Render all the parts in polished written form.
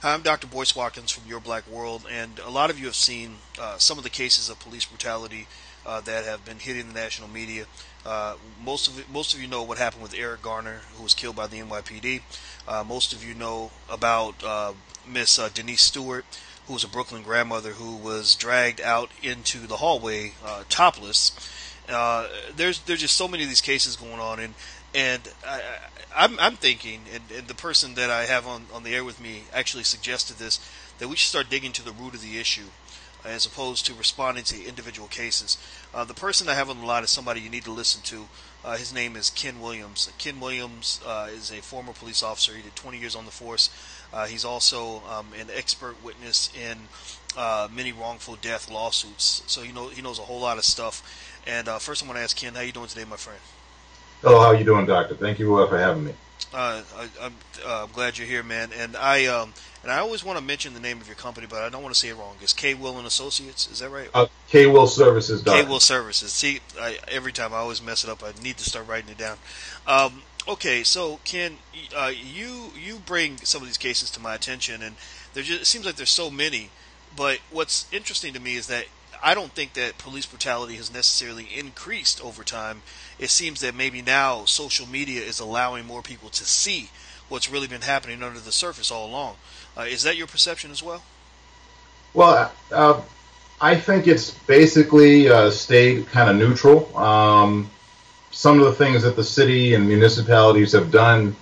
Hi, I'm Dr. Boyce Watkins from Your Black World, and a lot of you have seen some of the cases of police brutality that have been hitting the national media. Most of you know what happened with Eric Garner, who was killed by the NYPD. Most of you know about Miss Denise Stewart, who was a Brooklyn grandmother who was dragged out into the hallway topless. There's just so many of these cases going on, and I'm thinking, and the person that I have on the air with me actually suggested this, that we should start digging to the root of the issue as opposed to responding to individual cases. The person I have on the line is somebody you need to listen to. His name is Ken Williams. Ken Williams is a former police officer. He did 20 years on the force. He's also an expert witness in many wrongful death lawsuits. So he knows a whole lot of stuff. And first, I want to ask Ken, how you doing today, my friend? Hello, how you doing, Doctor? Thank you for having me. I'm glad you're here, man. And I always want to mention the name of your company, but I don't want to say it wrong. It's K. Will and Associates. Is that right? K. Will Services, Doctor. K. Will Services. See, every time I always mess it up. I need to start writing it down. Okay, so Ken, you bring some of these cases to my attention, and it seems like there's so many. But what's interesting to me is that I don't think that police brutality has necessarily increased over time. It seems that maybe now social media is allowing more people to see what's really been happening under the surface all along. Is that your perception as well? Well, I think it's basically stayed kind of neutral. Some of the things that the city and municipalities have done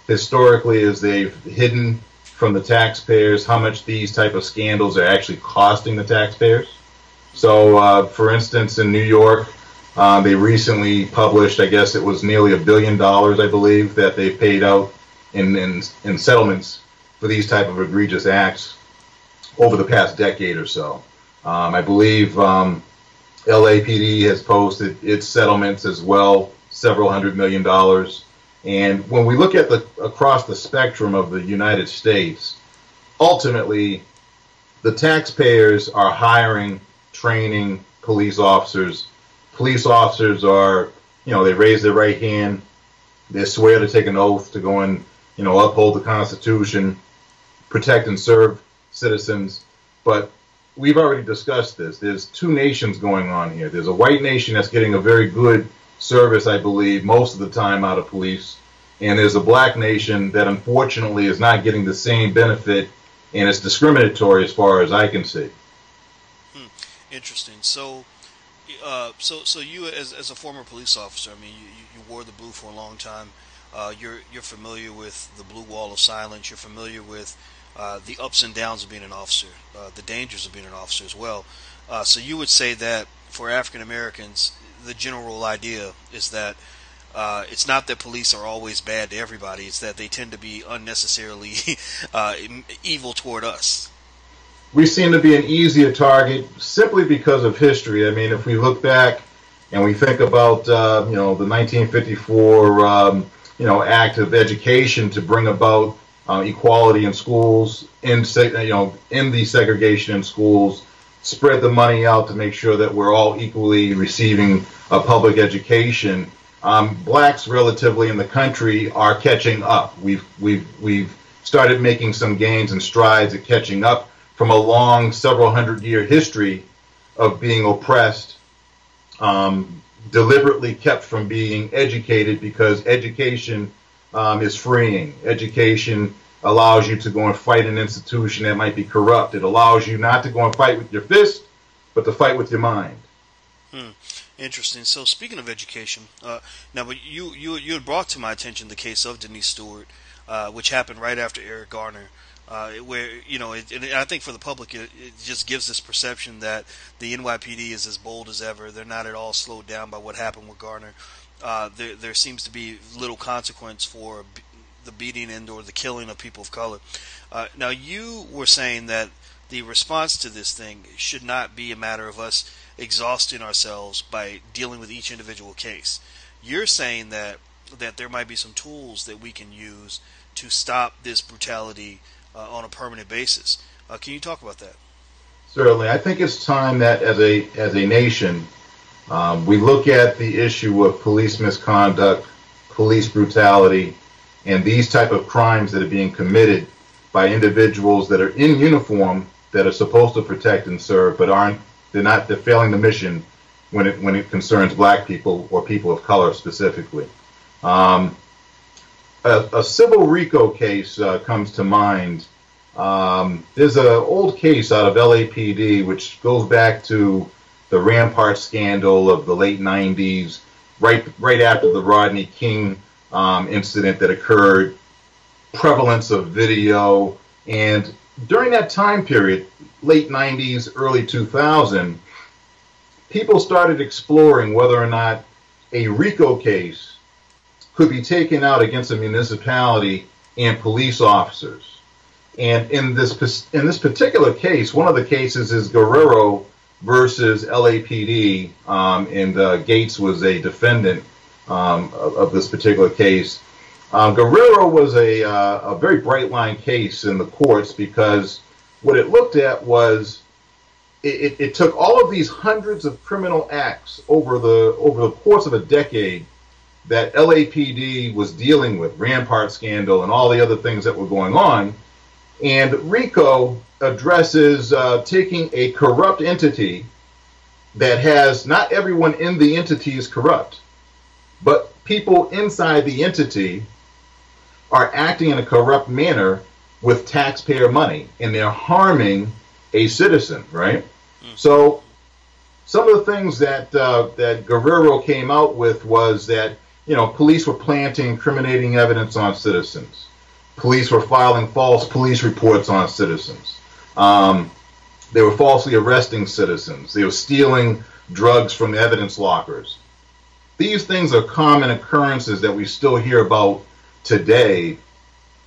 historically is they've hidden from the taxpayers how much these type of scandals are actually costing the taxpayers. So, for instance, in New York, they recently published, I guess it was nearly $1 billion, I believe, that they paid out in settlements for these type of egregious acts over the past decade or so. I believe LAPD has posted its settlements as well, several $100 million. And when we look at across the spectrum of the United States, ultimately, the taxpayers are hiring, training police officers. Police officers are, they raise their right hand, they swear to take an oath to go and, uphold the Constitution, protect and serve citizens. But we've already discussed this. There's two nations going on here. There's a white nation that's getting a very good service, I believe, most of the time out of police. And there's a black nation that unfortunately is not getting the same benefit, and it's discriminatory as far as I can see. Interesting. So you as a former police officer, I mean, you wore the blue for a long time. You're familiar with the blue wall of silence. You're familiar with the ups and downs of being an officer, the dangers of being an officer as well. So you would say that for African Americans, the general idea is that it's not that police are always bad to everybody. It's that they tend to be unnecessarily evil toward us. We seem to be an easier target simply because of history. I mean, if we look back and we think about, the 1954, Act of Education to bring about equality in schools, in the segregation in schools, spread the money out to make sure that we're all equally receiving a public education. Blacks relatively in the country are catching up. We've started making some gains and strides at catching up from a long, several hundred-year history of being oppressed, deliberately kept from being educated because education is freeing. Education allows you to go and fight an institution that might be corrupt. It allows you not to go and fight with your fist, but to fight with your mind. Interesting. So speaking of education, now but you had brought to my attention the case of Denise Stewart, which happened right after Eric Garner. Where, and I think for the public, it just gives this perception that the NYPD is as bold as ever. They're not at all slowed down by what happened with Garner. There seems to be little consequence for the beating and or the killing of people of color. Now, you were saying that the response to this thing should not be a matter of us exhausting ourselves by dealing with each individual case. You're saying that there might be some tools that we can use to stop this brutality on a permanent basis. Can you talk about that? Certainly. I think it's time that as a nation, we look at the issue of police misconduct, police brutality, and these type of crimes that are being committed by individuals that are in uniform that are supposed to protect and serve, but aren't. They're failing the mission when it concerns black people or people of color specifically. A civil RICO case comes to mind. There's an old case out of LAPD which goes back to the Rampart scandal of the late 90s, right after the Rodney King incident that occurred, prevalence of video, and during that time period, late 90s, early 2000, people started exploring whether or not a RICO case could be taken out against a municipality and police officers. And in this particular case, one of the cases is Guerrero versus LAPD, and Gates was a defendant of this particular case. Guerrero was a very bright line case in the courts because what it looked at was it took all of these hundreds of criminal acts over the course of a decade that LAPD was dealing with, Rampart scandal and all the other things that were going on, and RICO addresses taking a corrupt entity that has not everyone in the entity is corrupt, but people inside the entity are acting in a corrupt manner with taxpayer money, and they're harming a citizen, right? So some of the things that Guerrero came out with was that, police were planting incriminating evidence on citizens. Police were filing false police reports on citizens. They were falsely arresting citizens. They were stealing drugs from evidence lockers. These things are common occurrences that we still hear about today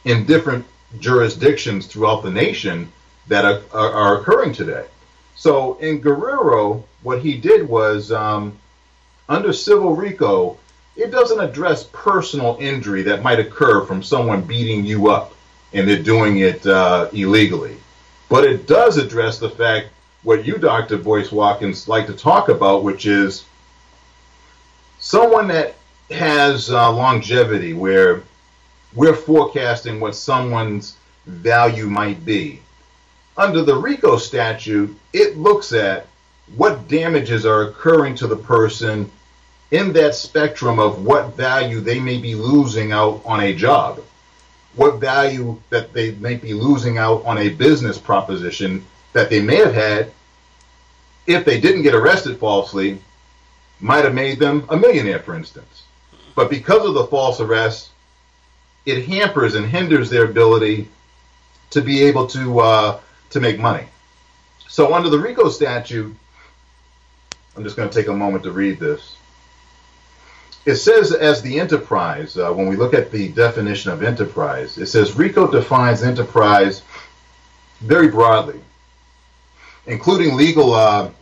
in different jurisdictions throughout the nation that are occurring today. So in Guerrero, what he did was, under civil RICO, it doesn't address personal injury that might occur from someone beating you up and they're doing it illegally. But it does address the fact, what you, Dr. Boyce Watkins, like to talk about, which is someone that has longevity, where we're forecasting what someone's value might be. Under the RICO statute, it looks at what damages are occurring to the person in that spectrum of what value they may be losing out on a job, what value that they may be losing out on a business proposition that they may have had if they didn't get arrested falsely, might have made them a millionaire, for instance. But because of the false arrest, it hampers and hinders their ability to be able to make money. So under the RICO statute, I'm just going to take a moment to read this. It says, as the enterprise, when we look at the definition of enterprise, it says RICO defines enterprise very broadly, including legal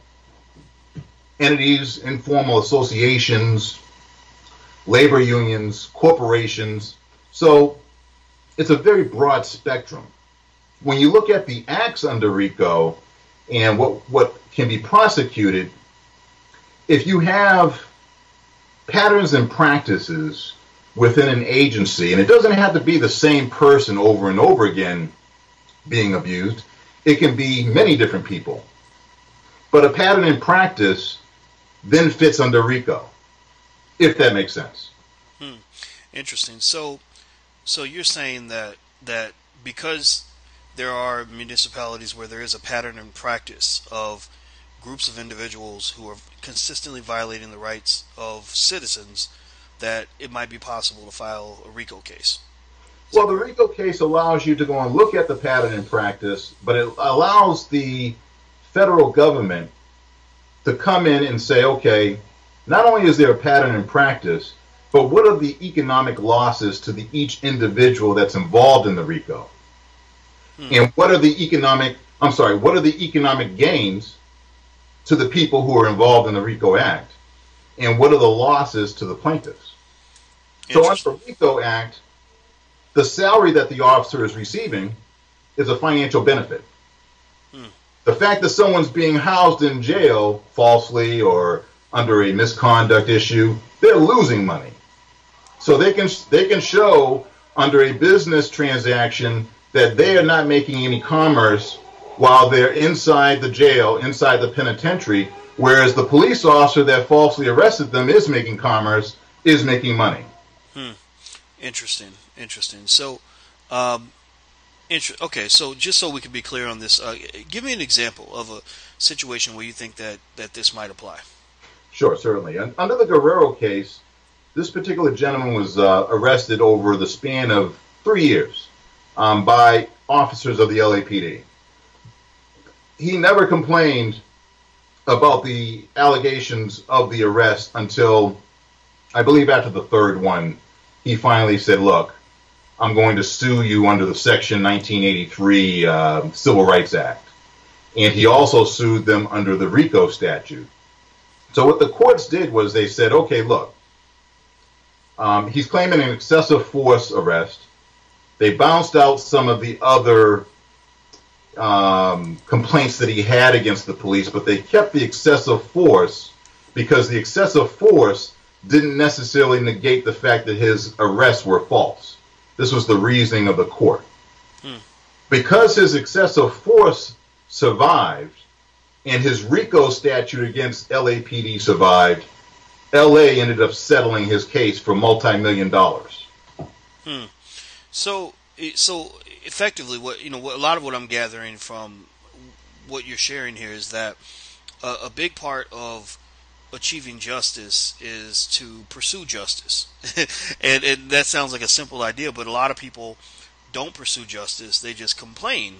entities, informal associations, labor unions, corporations. So it's a very broad spectrum. When you look at the acts under RICO and what can be prosecuted, if you have patterns and practices within an agency, and it doesn't have to be the same person over and over again being abused, it can be many different people. But a pattern and practice then fits under RICO, if that makes sense. Interesting. So you're saying that because there are municipalities where there is a pattern and practice of groups of individuals who are consistently violating the rights of citizens, that it might be possible to file a RICO case. Well, the RICO case allows you to go and look at the pattern and practice, but it allows the federal government to come in and say, okay, not only is there a pattern and practice, but what are the economic losses to each individual that's involved in the RICO? And what are the economic gains to the people who are involved in the RICO Act? And what are the losses to the plaintiffs? So under the RICO Act, the salary that the officer is receiving is a financial benefit. The fact that someone's being housed in jail falsely or under a misconduct issue, they're losing money. So they can show under a business transaction that they are not making any commerce while they're inside the jail, inside the penitentiary, whereas the police officer that falsely arrested them is making commerce, is making money. Interesting. So, okay. So, just so we can be clear on this, give me an example of a situation where you think that this might apply. Sure, certainly. And under the Guerrero case, this particular gentleman was arrested over the span of 3 years by officers of the LAPD. He never complained about the allegations of the arrest until, I believe, after the third one. He finally said, look, I'm going to sue you under the Section 1983 Civil Rights Act. And he also sued them under the RICO statute. So what the courts did was they said, okay, look, he's claiming an excessive force arrest. They bounced out some of the other complaints that he had against the police, but they kept the excessive force because the excessive force didn't necessarily negate the fact that his arrests were false. This was the reasoning of the court. Because his excessive force survived and his RICO statute against LAPD survived, LA ended up settling his case for multi-million dollars. So effectively, what a lot of what I'm gathering from what you're sharing here is that a big part of achieving justice is to pursue justice, and that sounds like a simple idea, but a lot of people don't pursue justice; they just complain,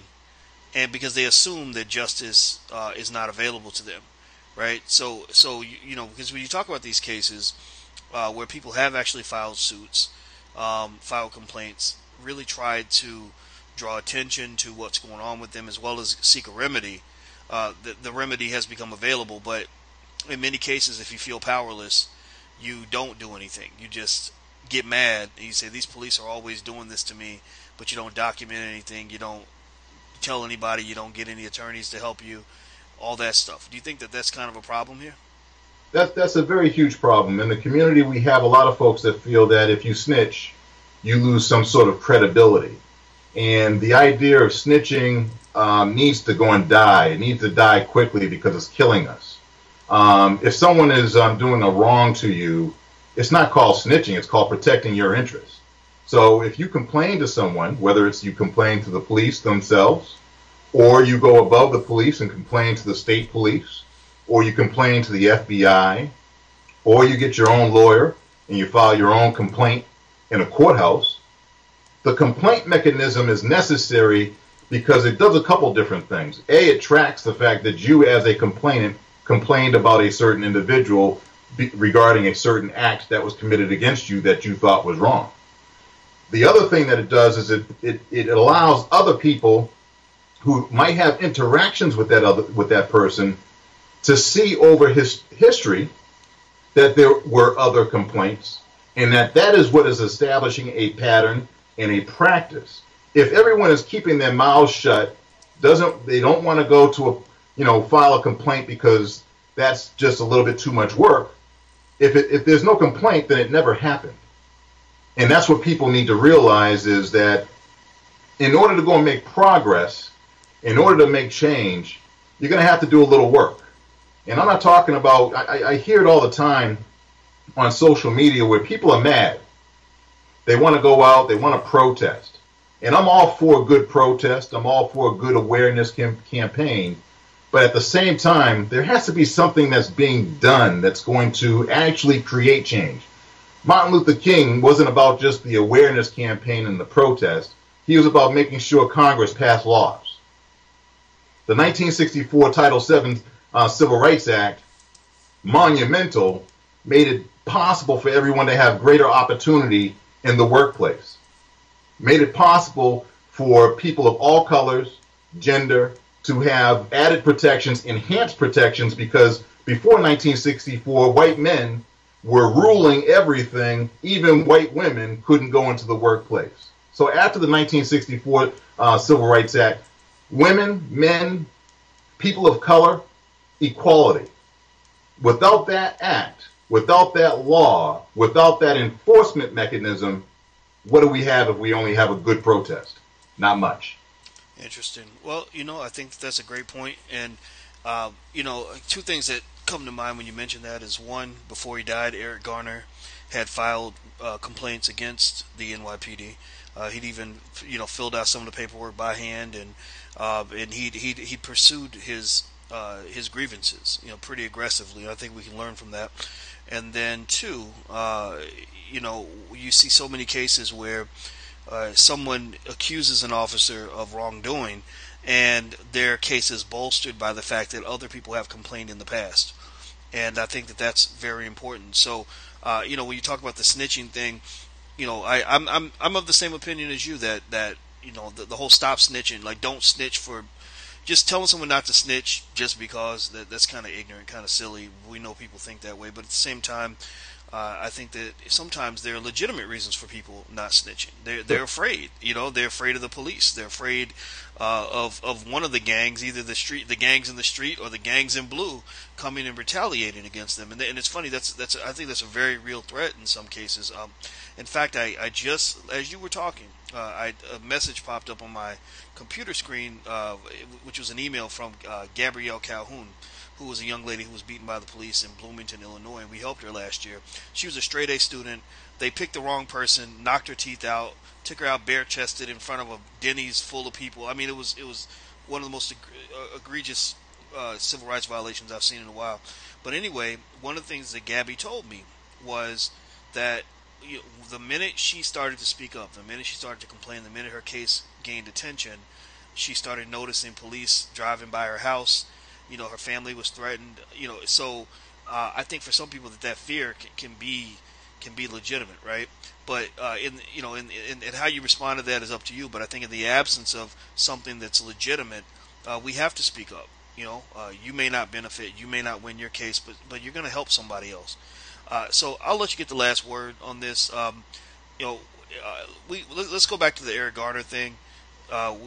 and because they assume that justice is not available to them, right? So because when you talk about these cases where people have actually filed suits, filed complaints, really tried to draw attention to what's going on with them as well as seek a remedy, the remedy has become available, but in many cases, if you feel powerless, you don't do anything. You just get mad and you say, these police are always doing this to me, but you don't document anything, you don't tell anybody, you don't get any attorneys to help you, all that stuff. Do you think that that's kind of a problem here? That's a very huge problem. In the community, we have a lot of folks that feel that if you snitch, you lose some sort of credibility. And the idea of snitching needs to go and die. It needs to die quickly because it's killing us. If someone is doing a wrong to you, it's not called snitching, it's called protecting your interests. So if you complain to someone, whether it's you complain to the police themselves, or you go above the police and complain to the state police, or you complain to the FBI, or you get your own lawyer and you file your own complaint in a courthouse, the complaint mechanism is necessary because it does a couple different things. A, it tracks the fact that you as a complainant complained about a certain individual regarding a certain act that was committed against you that you thought was wrong. The other thing that it does is it allows other people who might have interactions with that person to see over his history that there were other complaints, and that is what is establishing a pattern and a practice. If everyone is keeping their mouths shut, they don't want to go to file a complaint because that's just a little bit too much work. If there's no complaint, then it never happened. And that's what people need to realize, is that in order to go and make progress, in order to make change, you're going to have to do a little work. And I'm not talking about, I hear it all the time on social media where people are mad. They want to go out, they want to protest. And I'm all for a good protest. I'm all for a good awareness campaign. But at the same time, there has to be something that's being done that's going to actually create change. Martin Luther King wasn't about just the awareness campaign and the protest. He was about making sure Congress passed laws. The 1964 Title VII Civil Rights Act, monumental, made it possible for everyone to have greater opportunity in the workplace. Made it possible for people of all colors, gender, to have added protections, enhanced protections, because before 1964, white men were ruling everything. Even white women couldn't go into the workplace. So after the 1964 Civil Rights Act, women, men, people of color, equality. Without that act, without that law, without that enforcement mechanism, what do we have if we only have a good protest? Not much. Interesting. Well, I think that's a great point. And, two things that come to mind when you mention that is one, before he died, Eric Garner had filed complaints against the NYPD. He'd even, filled out some of the paperwork by hand, and he pursued his grievances, pretty aggressively. I think we can learn from that. And then two, you see so many cases where someone accuses an officer of wrongdoing, and their case is bolstered by the fact that other people have complained in the past. And I think that that's very important. So, when you talk about the snitching thing, I'm of the same opinion as you that the whole stop snitching, like don't snitch for just telling someone not to snitch just because that's kind of ignorant, kind of silly. We know people think that way, but at the same time, I think that sometimes there are legitimate reasons for people not snitching. They're afraid. They're afraid of the police. They're afraid of one of the gangs, either the gangs in the street or the gangs in blue, coming and retaliating against them. And it's funny. I think that's a very real threat in some cases. In fact, I just, as you were talking, a message popped up on my computer screen, which was an email from Gabrielle Calhoun, who was a young lady who was beaten by the police in Bloomington, Illinois, and we helped her last year. She was a straight A student. They picked the wrong person, knocked her teeth out, took her out bare-chested in front of a Denny's full of people. I mean, it was one of the most egregious civil rights violations I've seen in a while. But anyway, one of the things that Gabby told me was that the minute she started to speak up, the minute she started to complain, the minute her case gained attention, she started noticing police driving by her house. Her family was threatened. So I think for some people that fear can be legitimate, right? But in how you respond to that is up to you. But I think in the absence of something that's legitimate, we have to speak up. You may not benefit, you may not win your case, but you're going to help somebody else. So I'll let you get the last word on this. Let's go back to the Eric Garner thing.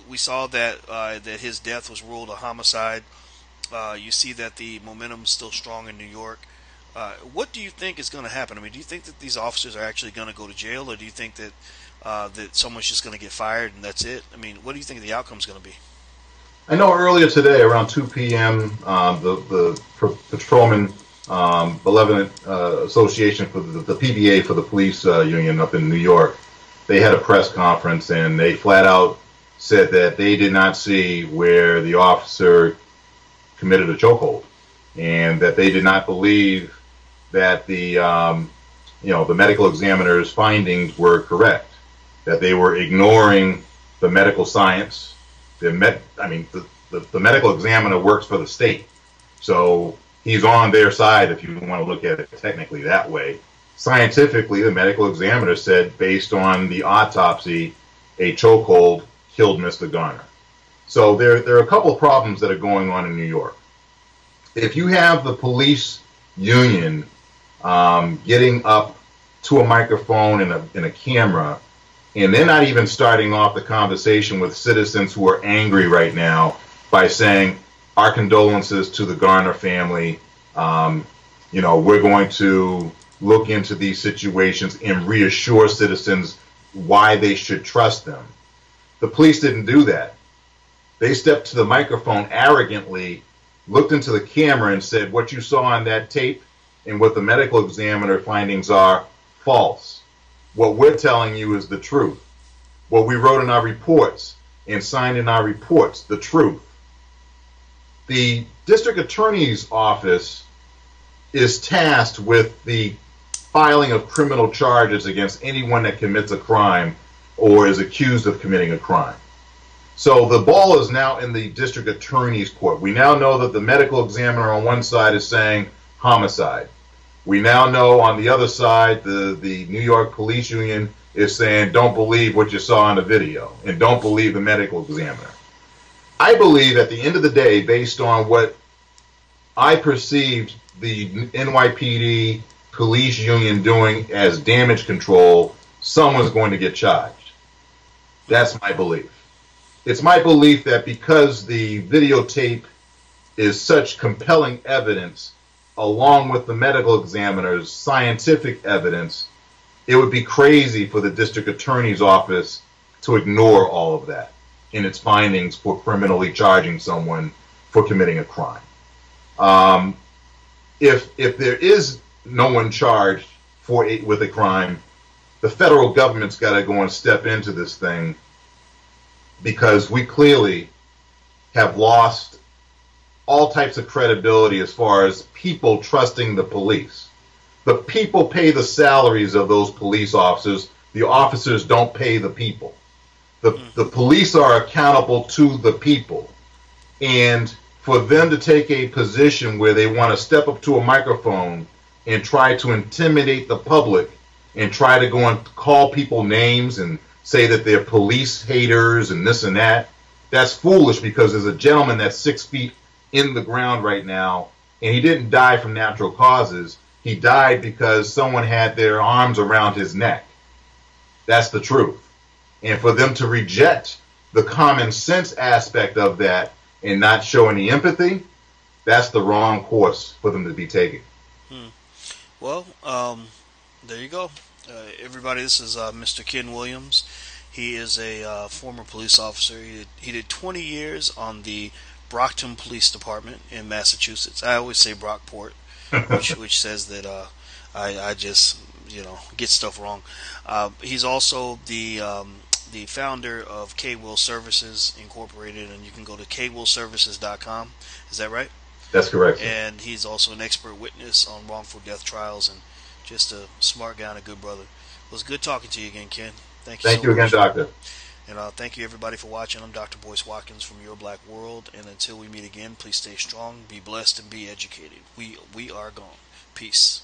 We saw that that his death was ruled a homicide. You see that the momentum is still strong in New York. What do you think is going to happen? I mean, do you think that these officers are actually going to go to jail, or do you think that that someone's just going to get fired and that's it? I mean, what do you think the outcome is going to be? I know earlier today, around 2 p.m., the patrolman Benevolent Association for the PBA for the police union up in New York, they had a press conference and they flat out said that they did not see where the officer committed a chokehold, and that they did not believe that the medical examiner's findings were correct, that they were ignoring the medical science. The medical examiner works for the state, so he's on their side if you want to look at it technically that way. Scientifically, the medical examiner said, based on the autopsy, a chokehold killed Mr. Garner. So there are a couple of problems that are going on in New York. If you have the police union getting up to a microphone and a camera, and they're not even starting off the conversation with citizens who are angry right now by saying, our condolences to the Garner family, we're going to look into these situations and reassure citizens why they should trust them. The police didn't do that. They stepped to the microphone arrogantly, looked into the camera and said, what you saw on that tape and what the medical examiner findings are, false. What we're telling you is the truth. What we wrote in our reports and signed in our reports, the truth. The district attorney's office is tasked with the filing of criminal charges against anyone that commits a crime or is accused of committing a crime. So the ball is now in the district attorney's court. We now know that the medical examiner on one side is saying homicide. We now know on the other side, the New York Police Union is saying don't believe what you saw on the video and don't believe the medical examiner. I believe at the end of the day, based on what I perceived the NYPD police union doing as damage control, someone's going to get charged. That's my belief. It's my belief that because the videotape is such compelling evidence, along with the medical examiner's scientific evidence, it would be crazy for the district attorney's office to ignore all of that. in its findings for criminally charging someone for committing a crime. Um, if there is no one charged with a crime, the federal government's got to go and step into this thing, because we clearly have lost all types of credibility as far as people trusting the police. The people pay the salaries of those police officers. The officers don't pay the people. The police are accountable to the people. And for them to take a position where they want to step up to a microphone and try to intimidate the public and try to go and call people names and say that they're police haters and this and that, that's foolish, because there's a gentleman that's 6 feet in the ground right now, and he didn't die from natural causes. He died because someone had their arms around his neck. That's the truth. And for them to reject the common sense aspect of that and not show any empathy, that's the wrong course for them to be taking. Well, there you go. Everybody, this is Mr. Ken Williams. He is a former police officer. He did 20 years on the Brockton Police Department in Massachusetts. I always say Brockport, which says that I just get stuff wrong. He's also the founder of K-Will Services Incorporated, and you can go to kwillservices.com. Is that right? That's correct, sir. And he's also an expert witness on wrongful death trials, and just a smart guy and a good brother. It was good talking to you again, Ken. Thank you. Thank you again, Doctor. And thank you, everybody, for watching. I'm Dr. Boyce Watkins from Your Black World. And until we meet again, please stay strong, be blessed, and be educated. We are gone. Peace.